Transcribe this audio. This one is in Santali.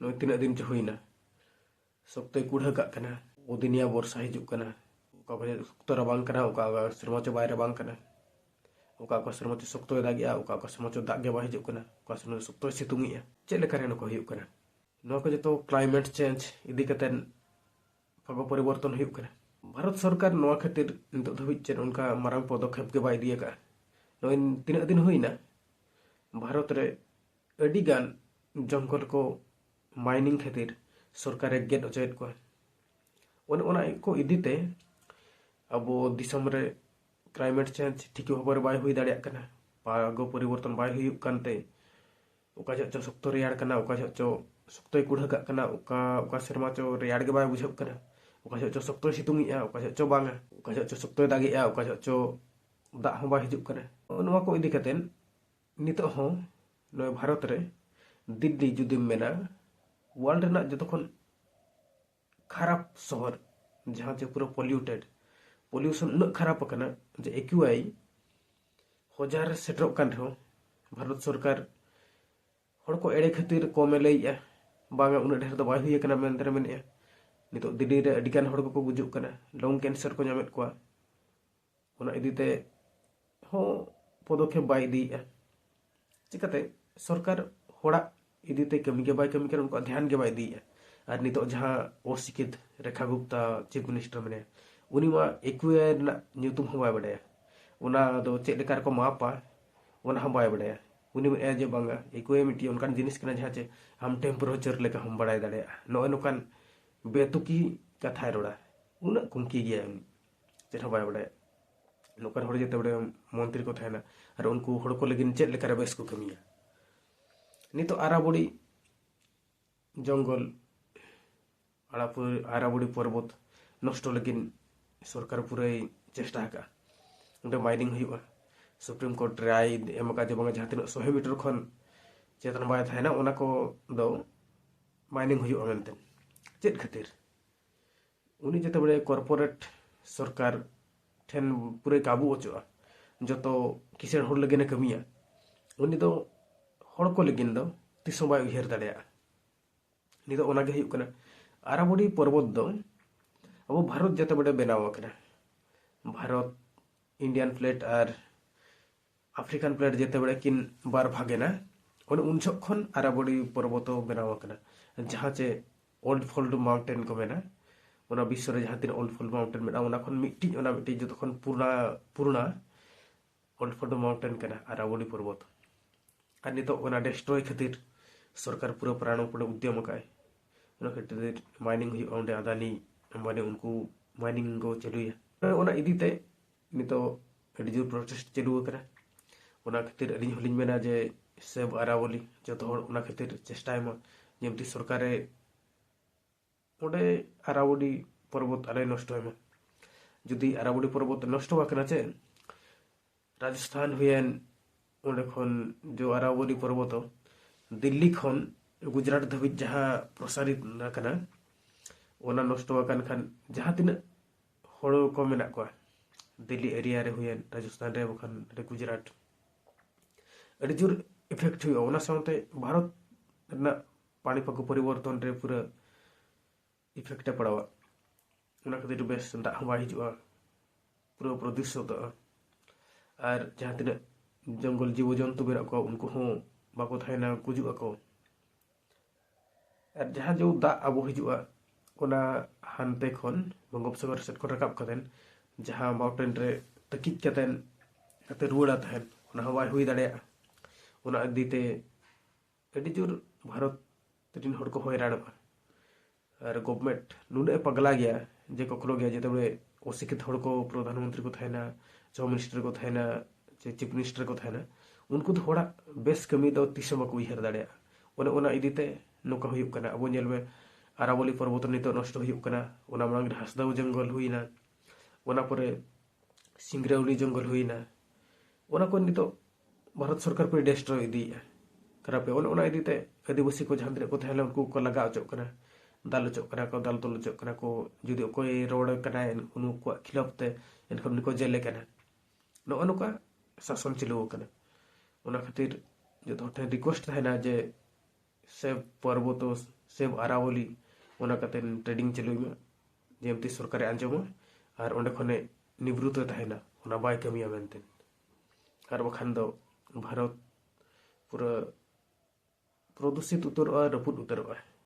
ᱱᱚᱜᱼᱚᱭ ᱛᱤᱱᱟᱹᱜ ᱫᱤᱱ ᱪᱚ ᱦᱩᱭᱱᱟ ᱥᱚᱠᱛᱚᱭ ᱠᱩᱲᱦᱟᱹ ᱠᱟᱜ ᱠᱟᱱᱟ, ᱚᱫᱤᱱᱤᱭᱟ ᱵᱚᱨᱥᱟ ᱦᱤᱡᱩᱜ ᱠᱟᱱᱟ, ᱚᱠᱟ ᱥᱚᱠᱛᱚ ᱨᱟᱵᱟᱝ ᱠᱟᱱᱟ, ᱚᱠᱟ ᱥᱮᱨᱢᱟ ᱪᱚ ᱵᱟᱭ ᱨᱟᱵᱟᱝ ᱠᱟᱱᱟ, ᱚᱠᱟ ᱥᱮᱨᱢᱟ ᱪᱚ ᱥᱚᱠᱛᱚᱭ ᱫᱟᱜᱮᱜᱼᱟ, ᱚᱠᱟ ᱥᱮᱨᱢᱟ ᱪᱚ ᱫᱟᱜ ᱜᱮ ᱵᱟᱭ ᱦᱤᱡᱩᱜ ᱠᱟᱱᱟ, ᱚᱠᱟ ᱥᱮᱨᱢᱟ ᱥᱚᱠᱛᱚᱭ ᱥᱤᱛᱩᱝᱮᱜᱼᱟ᱾ ᱪᱮᱫ ᱞᱮᱠᱟᱨᱮ ᱱᱚᱠᱚ ᱦᱩᱭᱩᱜ ᱠᱟᱱᱟ? ᱱᱚᱣᱟ ᱠᱚ ᱡᱚᱛᱚ ᱠᱞᱟᱭᱢᱮᱴ ᱪᱮᱧᱡ ᱤᱫᱤ ᱠᱟᱛᱮᱫ ᱯᱷᱟᱜᱚ ᱯᱚᱨᱤᱵᱚᱨᱛᱚᱱ ᱦᱩᱭᱩᱜ ᱠᱟᱱᱟ᱾ ᱵᱷᱟᱨᱚᱛ ᱥᱚᱨᱠᱟর ᱱᱚᱣᱟ ᱠᱷᱟᱹᱛᱤᱨ ᱱᱤᱛᱚᱜ ᱫᱷᱟᱹᱵᱤᱡ ᱪᱮᱫ ᱚᱱᱠᱟ ᱢᱟᱨᱟᱝ ᱯᱚᱫᱚᱠᱷᱮᱯ ᱜᱮ ᱵᱟᱭ ᱤᱫᱤ ᱟᱠᱟᱫᱼᱟ᱾ ᱱᱚᱜᱼᱚᱭ ᱛᱤᱱᱟᱹᱜ ᱫᱤᱱ ᱦᱩᱭᱱᱟ ᱵᱷᱟᱨᱚᱛ ᱨᱮ ᱟᱹᱰᱤ ᱜᱟᱱ ᱡᱚᱝᱜᱚᱞ ko माइनिंग खातिर सरकारे गेट अचयत को ओना को इदीते अब दिसम रे क्लाइमेट चेंज ठीक भाव बाय हुई दाड़िया कना, पागो परिवर्तन बाय हुयुक कानते ओका चो शक्तो रेयाड़ कना, ओका चो शक्तोय कुढ़ा काग कना, ओका सेरमा चो रेयाड़ गे बाय बुझाव कना, ओका चो शक्तोय सितुंगिया, ओका चो बांगा, ओका चो शक्तोय दागेया, ओका चो दाग हों बाय हिजुक कना। नोवा को इदी कतेन नितो हों नोय भारत रे दिल्ली जुदिम मेना वर्ल्ड रेना जतखन खराब शहर जहाँ चे पूरा पॉल्यूशन उन खराब कना जे एक्यूआई 1000 सेटरों कान रहो भारत सरकार हर को एड़े खातिर कमे लैया बांगा उन ढेर दो बाय हुई कना मेनते मेने नितो दिल्ली रे अडिगान हर को गुजुक कना, लंग कैंसर को नामेत कोआ ओना इदीते हो पदक्षेप बाय इदीया चिकाते सरकार होड़ा इदीते कमी के बाय कमी कर उनको ध्यान के बाय दिया। और नितो जहाँ अशिक्षित रेखा गुप्ता चीफ मिनिस्टर मेने उनी मा एक्यूआई ना न्यूतुम हो बाय बडाया ओना दो चेक लेकार को मापा ओना हम बाय बडाया उनी में जे बांगा एक्यूआई मिटी उनकान जिनिस कना जहाँ चे हम टेम्परेचर लेका हम बडाय दाड़ेया नोय नोकान बेतुकी कथा रोड़ा उना कुंकी गया चेक हम बाय बडाया नोकान हर जेते बडे मंत्री को थायना और उनको हर को लेकिन चेक लेकार बेस को कमिया नितो आराबुड़ी जंगल आराबुड़ी पर्वत नष्ट लगिन सरकार पूरा चेष्टा का उन्हें माइनिंग हुआ सुप्रीम कोर्ट राय एम का जब जहाँ तीन 100 मीटर खन चेतन बाय थायना ओना को दो माइनिंग हुआ मेनते चेत खातिर उनी जते बड़े कॉर्पोरेट सरकार ठेन पूरे काबू अचुआ जतो किसेर हर लगिन कमिया उनी दो हर को लगिन दो तिसो बाय उयहर दाड़ेया नितो ओना गे हुयुक कना आराबुड़ी पर्वत दो अब भारत जते बड़े बनाव कना भारत इंडियन प्लेट और आफ्रिकान प्लेट जते बड़े किन बार भागेना उन जखन आराबुड़ी पर्वत बनाव कना जहाँ चे ओल्ड फोल्ड माउंटेन को मेना ओना विश्व रे जहाँ तीन ओल्ड फोल्ड माउंटेन मेना ओना खन मिट्टी जो तखन पुराना ओल्ड फोल्ड माउंटेन कना आराबुड़ी पर्वत और नितो ओना डिस्ट्रॉय खातिर सरकार पूरा प्राणपण उद्यम का खातिर माइनिंग हुआ अंडे अदानी अंबानी उनको माइनिंग को चलुया ओना इदीते नितो अड़ी जोर प्रोटेस्ट चलु करा ओना खातिर अलिñ हलिñ मेना जे सेव आरावली जतो हर ओना खातिर चेष्टाय मा जेमती सरकारे ओडे आरावली पर्वत आले नष्ट होय मा जुदी आरावली पर्वत नष्ट वाकना चे राजस्थान हुएन ओडे खन जो आरावली पर्वत दिल्ली खन गुजरात धाबी जहाँ प्रसारित कना ओना नष्ट वाकन खान जहाँ तीन हर को मेना को दिल्ली एरिया रे हुएन राजस्थान रे बखान रे गुजरात अड़ी जोर इफेक्ट हुआ ओना साउते भारत ना पानी पाको परिवर्तन रे पूरा इफेक्ट पड़ावा ओना खातिर बेस दाग बाय हिजुआ पूरा प्रदूषित और जहाँ तीन जंगल जीव जंतु मेना को उनको हों बाको थायना गुजुआ को और जहाँ जो दाग अब हिजुआ ओना हानते खन बंगोपसागर सेट को रकाब कतेन जहाँ माउंटेन रे तकिक कतेन कते रुवाड़ा तहन ओना हवाय हुई दाड़ेया ओना इदीते अड़ी जोर भारत रिन हर को हैरानवा और गवर्नमेंट नुने पगला गया जे कखनो गया जेते बड़े अशिक्षित हर को प्रधानमंत्री को थायना चीफ मिनिस्टर को थायना चीफ मिनिस्टर को थायना उनको तो होड़ा बेस कमी दो तिसो बाको उयहर दाड़ेया ओना इदीते नोका हुयुक कना अब नेल में आरावली पर्वत नितो नष्ट हुयुक कना ओना मांग हासदाव जंगल हुईना ओना परे सिंगरौली जंगल हुईना ओना को नितो भारत सरकार पे डिस्ट्रॉय इदीया खराब ओना इदीते आदिवासी को जहाँ तीन को थायला उनको को लगा अचोक कना दाल अचोक कना को दाल तोल अचोक कना को जुदी कोई रोड कना उनको खिलाफ ते एनखन उनको जेले कना नो अनुका शासन चलू कना ओना खातिर जो तो रिक्वेस्ट है ना जे से पर्वत सेब आरावली ओना कते ट्रेडिंग चालुय में जेमती सरकारे आंजमा और ओंडे खने निवृत्त तहना ओना बाय कमिया मेनते और बखान दो भारत पूरा प्रदूषित उतरवा रपुद उतरवा।